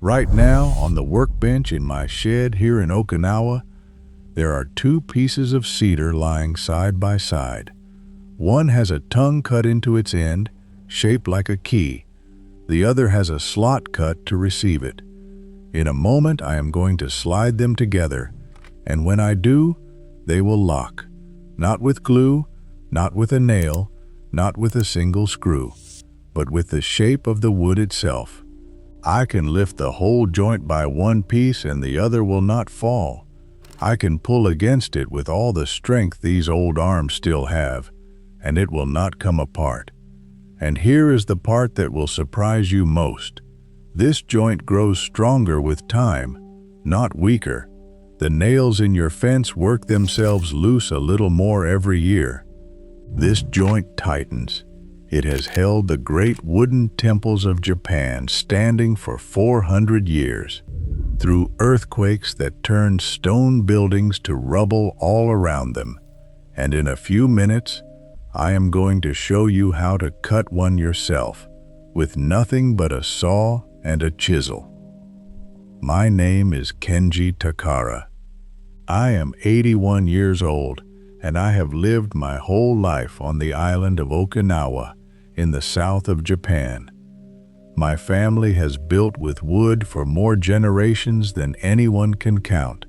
Right now, on the workbench in my shed here in Okinawa, there are two pieces of cedar lying side by side. One has a tongue cut into its end, shaped like a key. The other has a slot cut to receive it. In a moment, I am going to slide them together, and when I do, they will lock. Not with glue, not with a nail, not with a single screw, but with the shape of the wood itself. I can lift the whole joint by one piece and the other will not fall. I can pull against it with all the strength these old arms still have, and it will not come apart. And here is the part that will surprise you most. This joint grows stronger with time, not weaker. The nails in your fence work themselves loose a little more every year. This joint tightens. It has held the great wooden temples of Japan standing for 400 years, through earthquakes that turned stone buildings to rubble all around them. And in a few minutes, I am going to show you how to cut one yourself, with nothing but a saw and a chisel. My name is Kenji Takara. I am 81 years old, and I have lived my whole life on the island of Okinawa in the south of Japan. My family has built with wood for more generations than anyone can count.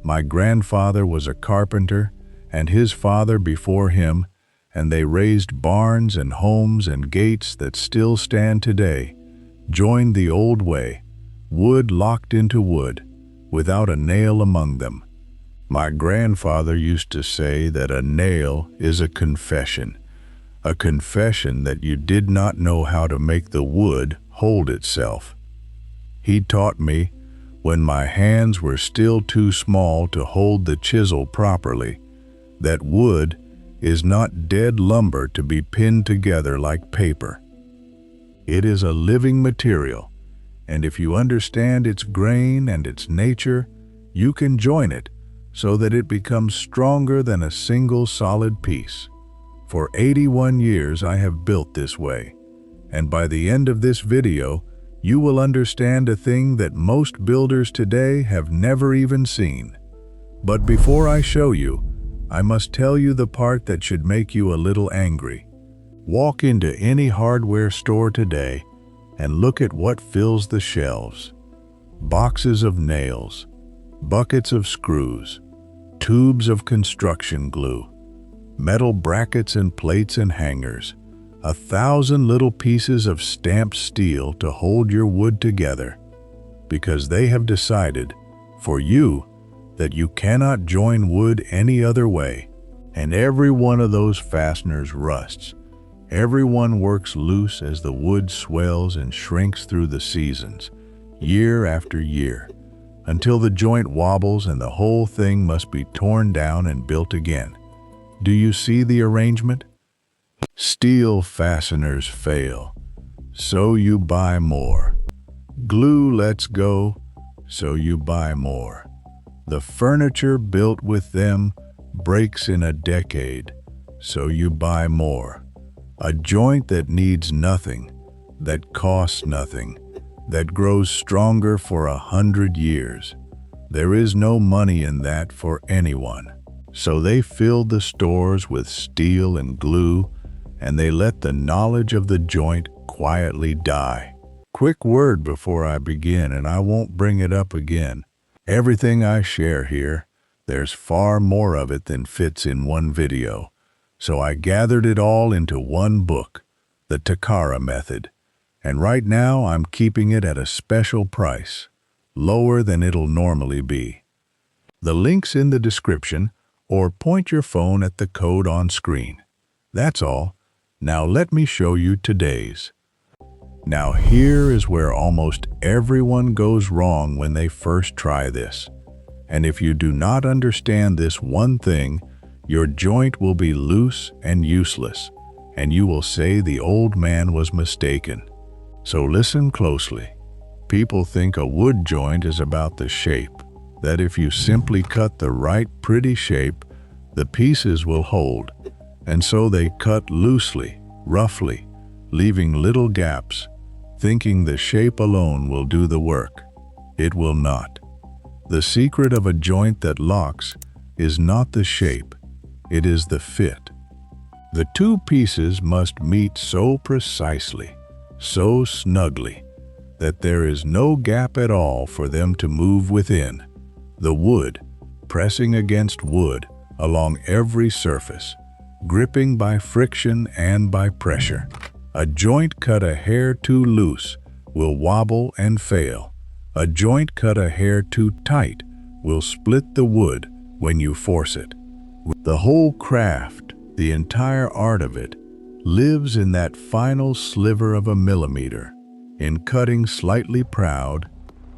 My grandfather was a carpenter, and his father before him, and they raised barns and homes and gates that still stand today, joined the old way, wood locked into wood, without a nail among them. My grandfather used to say that a nail is a confession that you did not know how to make the wood hold itself. He taught me, when my hands were still too small to hold the chisel properly, that wood is not dead lumber to be pinned together like paper. It is a living material, and if you understand its grain and its nature, you can join it so that it becomes stronger than a single solid piece. For 81 years I have built this way, and by the end of this video, you will understand a thing that most builders today have never even seen. But before I show you, I must tell you the part that should make you a little angry. Walk into any hardware store today and look at what fills the shelves. Boxes of nails, buckets of screws, tubes of construction glue, metal brackets and plates and hangers, 1,000 little pieces of stamped steel to hold your wood together, because they have decided, for you, that you cannot join wood any other way. And every one of those fasteners rusts. Every one works loose as the wood swells and shrinks through the seasons, year after year, until the joint wobbles and the whole thing must be torn down and built again. Do you see the arrangement? Steel fasteners fail, so you buy more. Glue lets go, so you buy more. The furniture built with them breaks in a decade, so you buy more. A joint that needs nothing, that costs nothing, that grows stronger for 100 years. There is no money in that for anyone. So they filled the stores with steel and glue, and they let the knowledge of the joint quietly die. Quick word before I begin, and I won't bring it up again. Everything I share here, there's far more of it than fits in one video. So I gathered it all into one book, the Takara Method. And right now I'm keeping it at a special price, lower than it'll normally be. The link's in the description, or point your phone at the code on screen. That's all. Now let me show you today's. Now here is where almost everyone goes wrong when they first try this. And if you do not understand this one thing, your joint will be loose and useless, and you will say the old man was mistaken. So listen closely. People think a wood joint is about the shape, that if you simply cut the right pretty shape, the pieces will hold, and so they cut loosely, roughly, leaving little gaps, thinking the shape alone will do the work. It will not. The secret of a joint that locks is not the shape, it is the fit. The two pieces must meet so precisely, so snugly, that there is no gap at all for them to move within. The wood, pressing against wood along every surface, gripping by friction and by pressure. A joint cut a hair too loose will wobble and fail. A joint cut a hair too tight will split the wood when you force it. The whole craft, the entire art of it, lives in that final sliver of a millimeter, in cutting slightly proud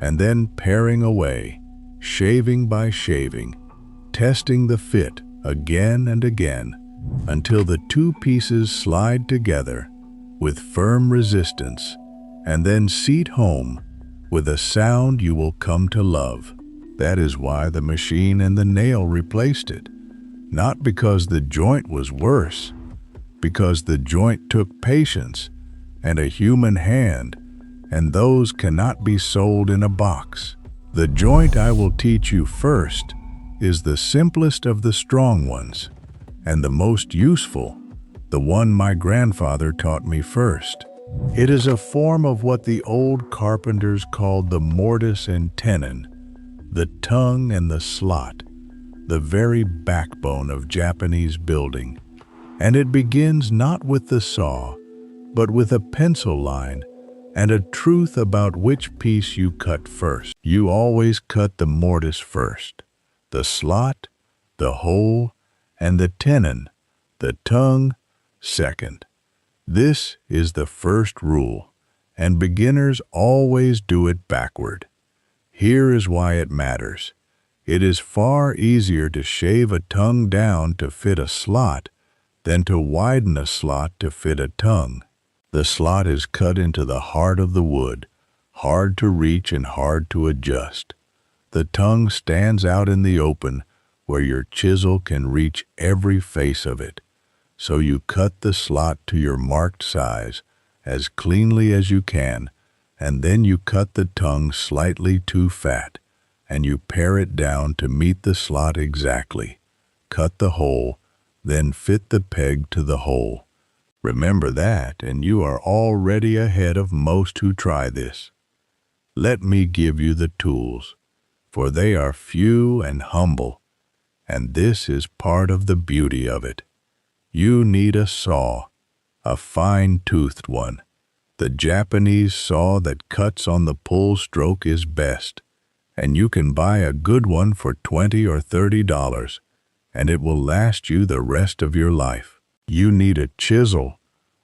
and then paring away, shaving by shaving, testing the fit again and again until the two pieces slide together with firm resistance and then seat home with a sound you will come to love. That is why the machine and the nail replaced it. Not because the joint was worse, because the joint took patience and a human hand, and those cannot be sold in a box. The joint I will teach you first is the simplest of the strong ones, and the most useful, the one my grandfather taught me first. It is a form of what the old carpenters called the mortise and tenon, the tongue and the slot, the very backbone of Japanese building. And it begins not with the saw, but with a pencil line and a truth about which piece you cut first. You always cut the mortise first, the slot, the hole, and the tenon, the tongue, second. This is the first rule, and beginners always do it backward. Here is why it matters. It is far easier to shave a tongue down to fit a slot than to widen a slot to fit a tongue. The slot is cut into the heart of the wood, hard to reach and hard to adjust. The tongue stands out in the open where your chisel can reach every face of it. So you cut the slot to your marked size as cleanly as you can, and then you cut the tongue slightly too fat, and you pare it down to meet the slot exactly. Cut the hole, then fit the peg to the hole. Remember that, and you are already ahead of most who try this. Let me give you the tools, for they are few and humble, and this is part of the beauty of it. You need a saw, a fine-toothed one. The Japanese saw that cuts on the pull stroke is best, and you can buy a good one for $20 or $30, and it will last you the rest of your life. You need a chisel,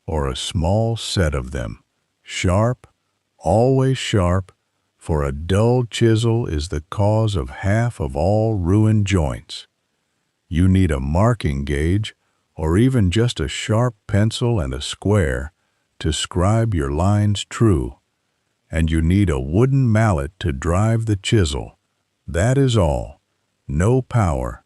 or a small set of them. Sharp, always sharp, for a dull chisel is the cause of half of all ruined joints. You need a marking gauge, or even just a sharp pencil and a square to scribe your lines true. And you need a wooden mallet to drive the chisel. That is all. No power,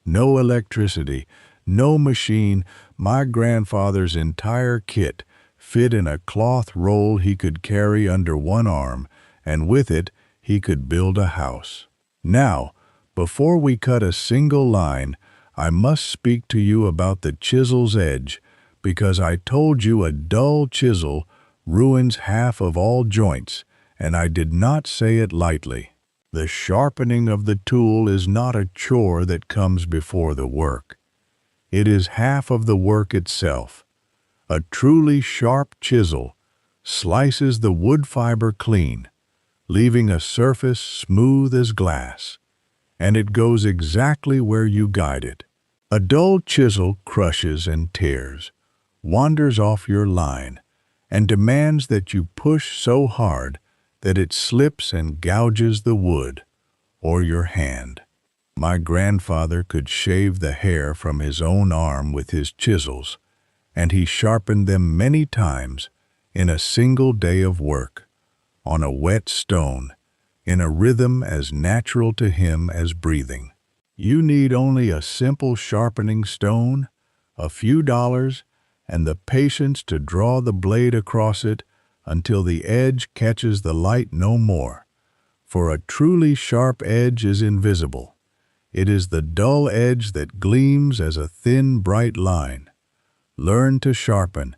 no electricity, no machine. My grandfather's entire kit fit in a cloth roll he could carry under one arm, and with it he could build a house. Now, before we cut a single line, I must speak to you about the chisel's edge, because I told you a dull chisel ruins half of all joints, and I did not say it lightly. The sharpening of the tool is not a chore that comes before the work. It is half of the work itself. A truly sharp chisel slices the wood fiber clean, leaving a surface smooth as glass, and it goes exactly where you guide it. A dull chisel crushes and tears, wanders off your line, and demands that you push so hard that it slips and gouges the wood or your hand. My grandfather could shave the hair from his own arm with his chisels, and he sharpened them many times in a single day of work, on a wet stone, in a rhythm as natural to him as breathing. You need only a simple sharpening stone, a few dollars, and the patience to draw the blade across it until the edge catches the light no more. For a truly sharp edge is invisible. It is the dull edge that gleams as a thin, bright line. Learn to sharpen,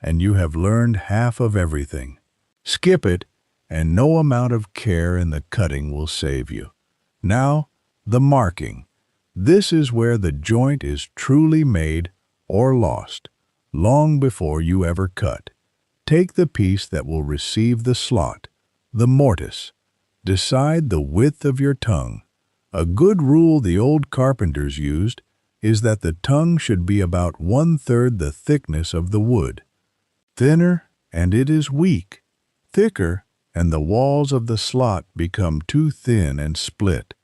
and you have learned half of everything. Skip it, and no amount of care in the cutting will save you. Now, the marking. This is where the joint is truly made or lost, long before you ever cut. Take the piece that will receive the slot, the mortise. Decide the width of your tongue. A good rule the old carpenters used is that the tongue should be about 1/3 the thickness of the wood. Thinner, and it is weak. Thicker, and the walls of the slot become too thin and split.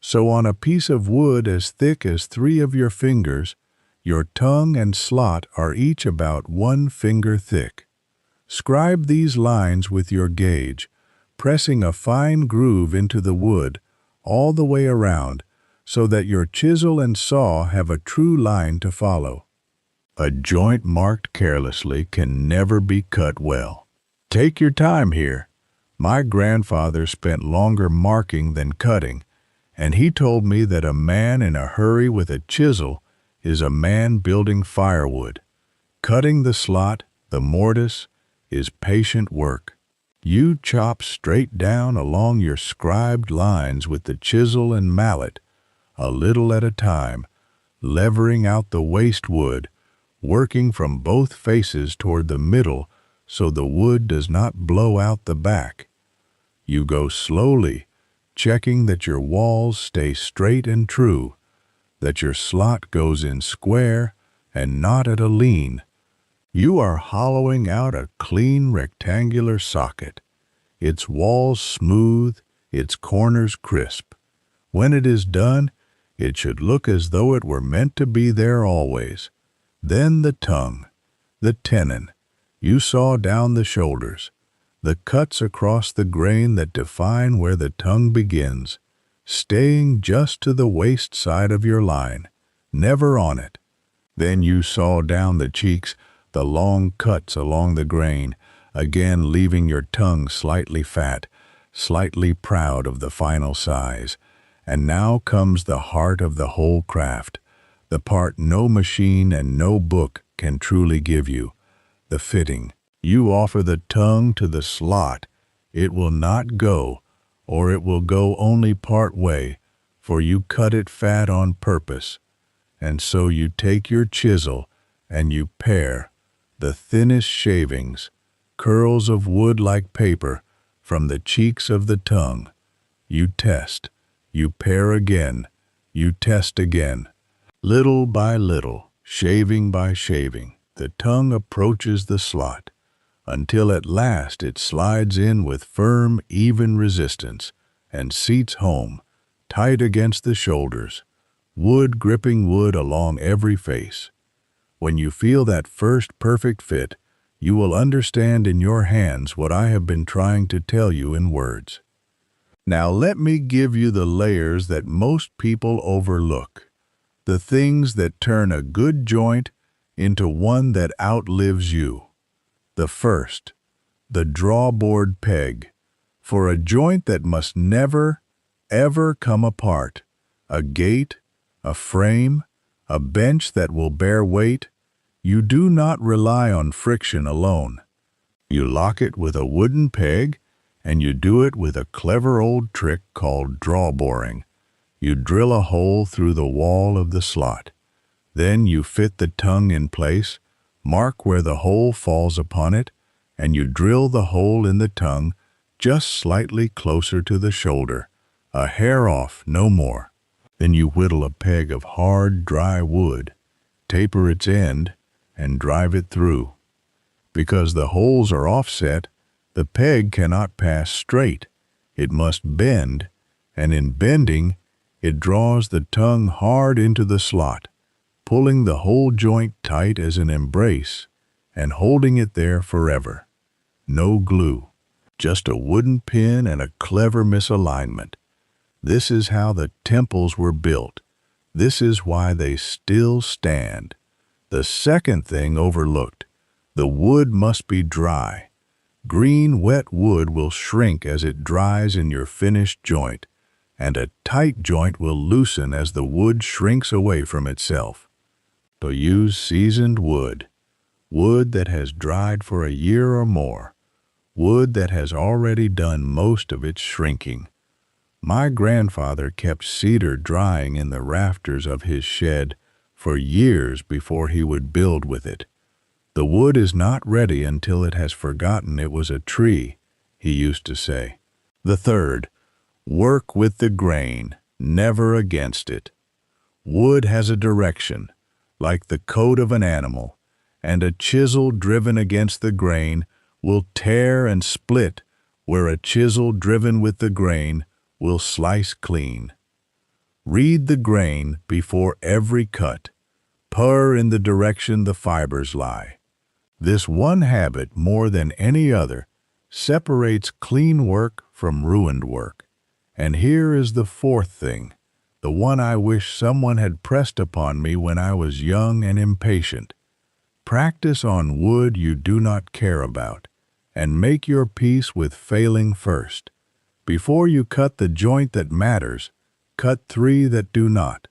So on a piece of wood as thick as 3 of your fingers, your tongue and slot are each about 1 finger thick. Scribe these lines with your gauge, pressing a fine groove into the wood all the way around so that your chisel and saw have a true line to follow. A joint marked carelessly can never be cut well. Take your time here. My grandfather spent longer marking than cutting, and he told me that a man in a hurry with a chisel is a man building firewood. Cutting the slot, the mortise, is patient work. You chop straight down along your scribed lines with the chisel and mallet, a little at a time, levering out the waste wood, working from both faces toward the middle so the wood does not blow out the back. You go slowly, checking that your walls stay straight and true, that your slot goes in square and not at a lean. You are hollowing out a clean rectangular socket, its walls smooth, its corners crisp. When it is done, it should look as though it were meant to be there always. Then the tongue, the tenon. You saw down the shoulders, the cuts across the grain that define where the tongue begins, staying just to the waist side of your line, never on it. Then you saw down the cheeks, the long cuts along the grain, again leaving your tongue slightly fat, slightly proud of the final size. And now comes the heart of the whole craft, the part no machine and no book can truly give you, the fitting. You offer the tongue to the slot. It will not go, or it will go only part way, for you cut it fat on purpose. And so you take your chisel and you pare the thinnest shavings, curls of wood like paper, from the cheeks of the tongue. You test, you pare again, you test again. Little by little, shaving by shaving, the tongue approaches the slot, until at last it slides in with firm, even resistance and seats home, tight against the shoulders, wood gripping wood along every face. When you feel that first perfect fit, you will understand in your hands what I have been trying to tell you in words. Now let me give you the layers that most people overlook, the things that turn a good joint into one that outlives you. The first, the drawboard peg, for a joint that must never, ever come apart, a gate, a frame, a bench that will bear weight. You do not rely on friction alone. You lock it with a wooden peg, and you do it with a clever old trick called draw boring. You drill a hole through the wall of the slot. Then you fit the tongue in place, mark where the hole falls upon it, and you drill the hole in the tongue just slightly closer to the shoulder, a hair off, no more. Then you whittle a peg of hard, dry wood, taper its end, and drive it through. Because the holes are offset, the peg cannot pass straight. It must bend, and in bending, it draws the tongue hard into the slot, pulling the whole joint tight as an embrace and holding it there forever. No glue, just a wooden pin and a clever misalignment. This is how the temples were built. This is why they still stand. The second thing overlooked, the wood must be dry. Green, wet wood will shrink as it dries in your finished joint, and a tight joint will loosen as the wood shrinks away from itself. So use seasoned wood, wood that has dried for a year or more, wood that has already done most of its shrinking. My grandfather kept cedar drying in the rafters of his shed for years before he would build with it. The wood is not ready until it has forgotten it was a tree, he used to say. The third, work with the grain, never against it. Wood has a direction, like the coat of an animal, and a chisel driven against the grain will tear and split where a chisel driven with the grain will slice clean. Read the grain before every cut. Purr in the direction the fibers lie. This one habit, more than any other, separates clean work from ruined work. And here is the fourth thing, the one I wish someone had pressed upon me when I was young and impatient. Practice on wood you do not care about, and make your peace with failing first. Before you cut the joint that matters, cut 3 that do not.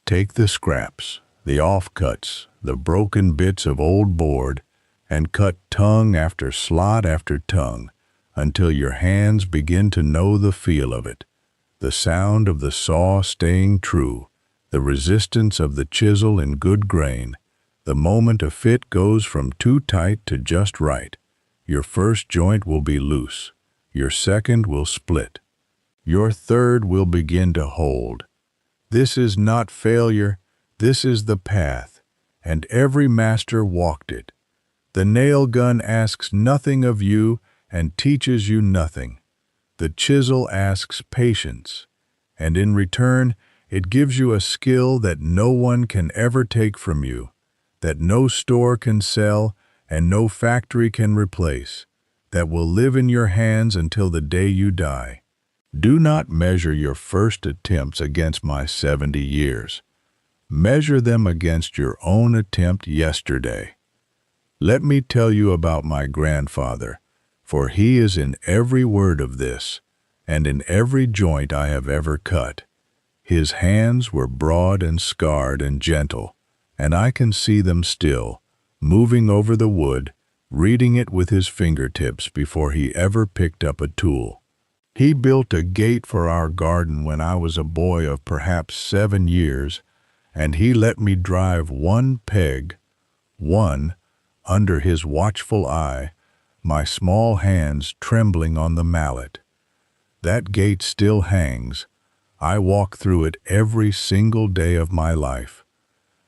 Take the scraps, the offcuts, the broken bits of old board, and cut tongue after slot after tongue, until your hands begin to know the feel of it, the sound of the saw staying true, the resistance of the chisel in good grain, the moment a fit goes from too tight to just right. Your first joint will be loose, your second will split, your third will begin to hold. This is not failure, this is the path, and every master walked it. The nail gun asks nothing of you and teaches you nothing. The chisel asks patience, and in return it gives you a skill that no one can ever take from you, that no store can sell and no factory can replace, that will live in your hands until the day you die. Do not measure your first attempts against my 70 years. Measure them against your own attempt yesterday. Let me tell you about my grandfather, for he is in every word of this, and in every joint I have ever cut. His hands were broad and scarred and gentle, and I can see them still, moving over the wood, reading it with his fingertips before he ever picked up a tool. He built a gate for our garden when I was a boy of perhaps 7 years, and he let me drive one peg, under his watchful eye, my small hands trembling on the mallet. That gate still hangs. I walk through it every single day of my life.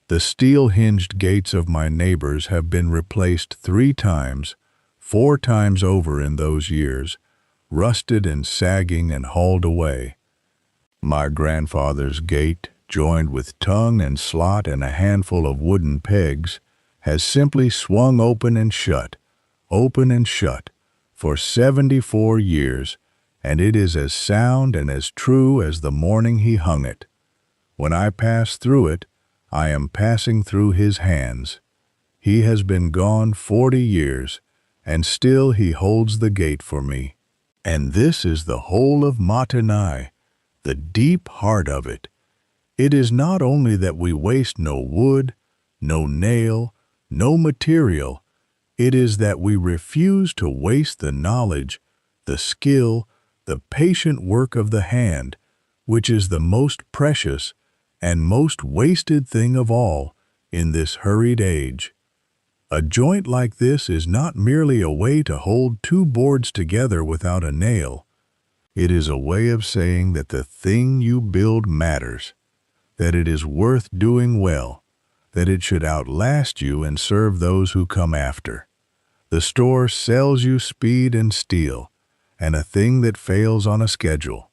The steel-hinged gates of my neighbors have been replaced 3 times, 4 times over in those years, rusted and sagging and hauled away. My grandfather's gate, joined with tongue and slot and a handful of wooden pegs, has simply swung open and shut, for 74 years, and it is as sound and as true as the morning he hung it. When I pass through it, I am passing through his hands. He has been gone 40 years, and still he holds the gate for me. And this is the whole of mottainai, the deep heart of it. It is not only that we waste no wood, no nail, no material, it is that we refuse to waste the knowledge, the skill, the patient work of the hand, which is the most precious and most wasted thing of all in this hurried age. A joint like this is not merely a way to hold 2 boards together without a nail. It is a way of saying that the thing you build matters, that it is worth doing well, that it should outlast you and serve those who come after. The store sells you speed and steel, and a thing that fails on a schedule.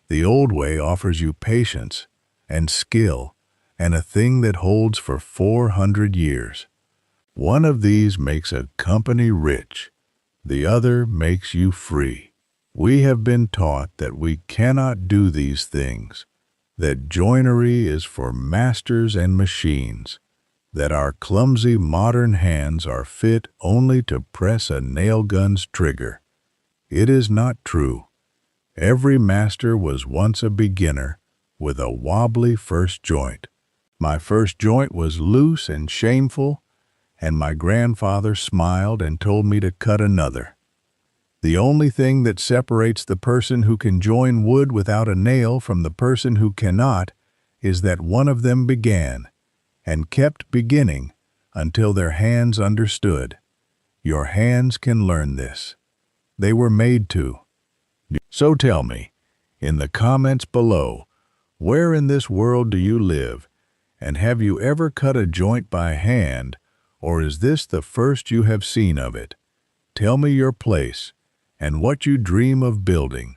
The old way offers you patience and skill, and a thing that holds for 400 years. One of these makes a company rich, the other makes you free. We have been taught that we cannot do these things, that joinery is for masters and machines. that our clumsy modern hands are fit only to press a nail gun's trigger. It is not true. Every master was once a beginner with a wobbly first joint. My first joint was loose and shameful, and my grandfather smiled and told me to cut another. The only thing that separates the person who can join wood without a nail from the person who cannot is that one of them began and kept beginning until their hands understood. Your hands can learn this. They were made to. So tell me, in the comments below, where in this world do you live, and have you ever cut a joint by hand, or is this the first you have seen of it? Tell me your place and what you dream of building.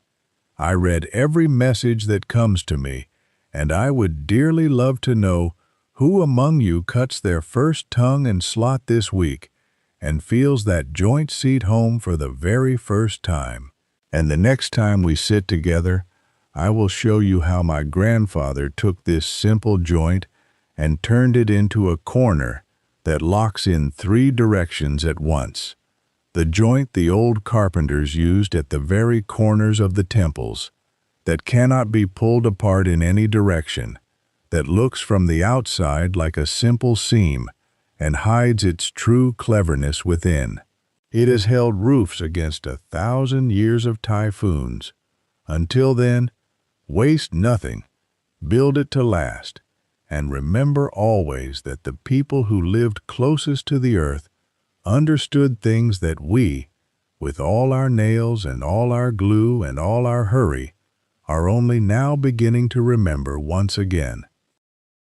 I read every message that comes to me, and I would dearly love to know who among you cuts their first tongue and slot this week and feels that joint seat home for the very first time. And the next time we sit together, I will show you how my grandfather took this simple joint and turned it into a corner that locks in 3 directions at once. The joint the old carpenters used at the very corners of the temples, that cannot be pulled apart in any direction, that looks from the outside like a simple seam and hides its true cleverness within. It has held roofs against 1,000 years of typhoons. Until then, waste nothing, build it to last, and remember always that the people who lived closest to the earth understood things that we, with all our nails and all our glue and all our hurry, are only now beginning to remember once again.